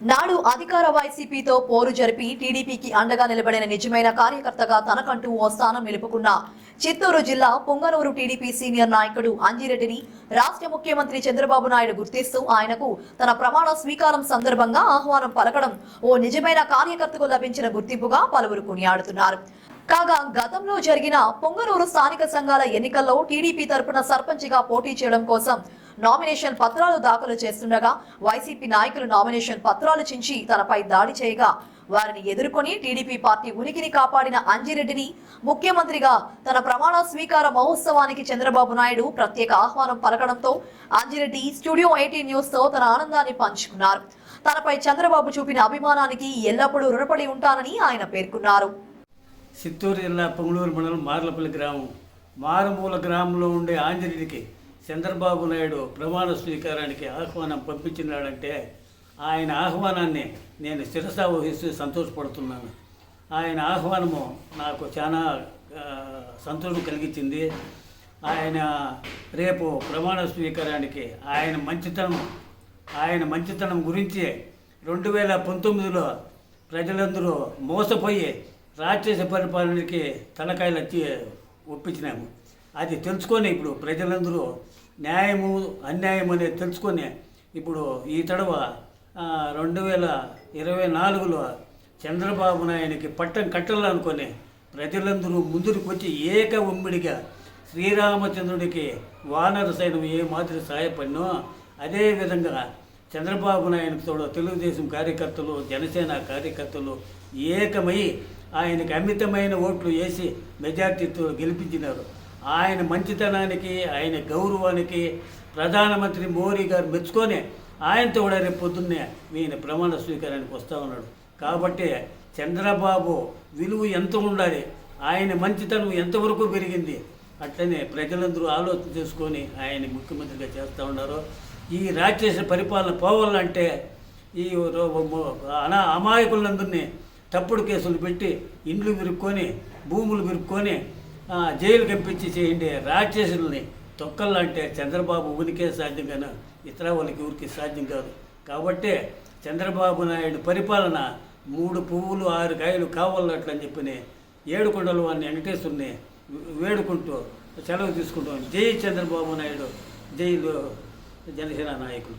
నాడు అధికార వైసీపీతో పోరు జరిపి టీడీపీకి అండగా నిలబడిన నిజమైన కార్యకర్తగా తనకంటూ ఓ స్థానం నిలుపుకున్న చిత్తూరు జిల్లా పొంగనూరు టీడీపీ సీనియర్ నాయకుడు అంజిరెడ్డిని రాష్ట్ర ముఖ్యమంత్రి చంద్రబాబు నాయుడు గుర్తిస్తూ ఆయనకు తన ప్రమాణ స్వీకారం సందర్భంగా ఆహ్వానం పలకడం ఓ నిజమైన కార్యకర్తకు లభించిన గుర్తింపుగా పలువురు కొనియాడుతున్నారు. కాగా గతంలో జరిగిన పొంగనూరు స్థానిక సంఘాల ఎన్నికల్లో టీడీపీ తరపున సర్పంచిగా పోటీ చేయడం కోసం నామినేషన్ పత్రాలు దాఖలు చేస్తుండగా వైసీపీ నాయకులు నామినేషన్ పత్రాలు చించి తనపై దాడి చేయగా వారిని ఎదుర్కొని టీడీపీ పార్టీ ఉనికిని కాపాడిన అంజిరెడ్డిని ముఖ్యమంత్రిగా తన ప్రమాణ స్వీకార మహోత్సవానికి చంద్రబాబు నాయుడు ప్రత్యేక ఆహ్వానం పలకడంతో అంజిరెడ్డి స్టూడియో 18 న్యూస్ తో తన ఆనందాన్ని పంచుకున్నారు. తనపై చంద్రబాబు చూపిన అభిమానానికి ఎల్లప్పుడూ రుణపడి ఉంటానని ఆయన పేర్కొన్నారు. చిత్తూరు జిల్లా పొంగనూరు మండలం మార్లపల్లి గ్రామం మారుమూల గ్రామంలో ఉండే ఆంజనేయుడికి చంద్రబాబు నాయుడు ప్రమాణ స్వీకారానికి ఆహ్వానం పంపించినాడంటే ఆయన ఆహ్వానాన్ని నేను శిరసా వహిస్తూ సంతోషపడుతున్నాను. ఆయన ఆహ్వానము నాకు చాలా సంతోషం కలిగించింది. ఆయన రేపు ప్రమాణ స్వీకారానికి ఆయన మంచితనం గురించి 2019లో ప్రజలందరూ మోసపోయి రాక్షస పరిపాలనకి తలకాయలు వచ్చి ఒప్పించినాము. అది తెలుసుకొని ఇప్పుడు ప్రజలందరూ న్యాయము అన్యాయం అనేది తెలుసుకొని ఇప్పుడు ఈ తడవ 2024లో చంద్రబాబు నాయుడికి పట్టం కట్టాలనుకొని ప్రజలందరూ ముందుకు వచ్చి ఏక ఉమ్మిడిగా శ్రీరామచంద్రుడికి వానర సైన్యం ఏ మాదిరి సహాయపడినో అదేవిధంగా చంద్రబాబు నాయుడికి తోడు తెలుగుదేశం కార్యకర్తలు జనసేన కార్యకర్తలు ఏకమై ఆయనకి అమితమైన ఓట్లు వేసి మెజార్టీతో గెలిపించినారు. ఆయన మంచితనానికి ఆయన గౌరవానికి ప్రధానమంత్రి మోడీ గారు మెచ్చుకొని ఆయనతో కూడా రేపు పొద్దున్నే ఈయన ప్రమాణ స్వీకారానికి వస్తూ ఉన్నాడు. కాబట్టి చంద్రబాబు విలువ ఎంత ఉండాలి, ఆయన మంచితనం ఎంతవరకు పెరిగింది, అట్లనే ప్రజలందరూ ఆలోచన చేసుకొని ఆయన ముఖ్యమంత్రిగా చేస్తూ ఉన్నారు. ఈ రాక్షస పరిపాలన పోవాలంటే ఈ అమాయకులందరినీ తప్పుడు కేసులు పెట్టి ఇండ్లు విరుక్కొని భూములు విరుక్కొని జైలు కంపించి చేయండి రాక్షసుల్ని తొక్కల్లంటే చంద్రబాబు ఉనికే సాధ్యం కానీ ఇతర వాళ్ళకి ఊరికి సాధ్యం కాదు. కాబట్టి చంద్రబాబు నాయుడు పరిపాలన 3 పువ్వులు 6 కాయలు కావాలట్లని చెప్పి ఏడుకొండల వారిని వెంకటేశ్వరుని వేడుకుంటూ సెలవు తీసుకుంటాం. జై చంద్రబాబు నాయుడు, జై జనసేన నాయకులు.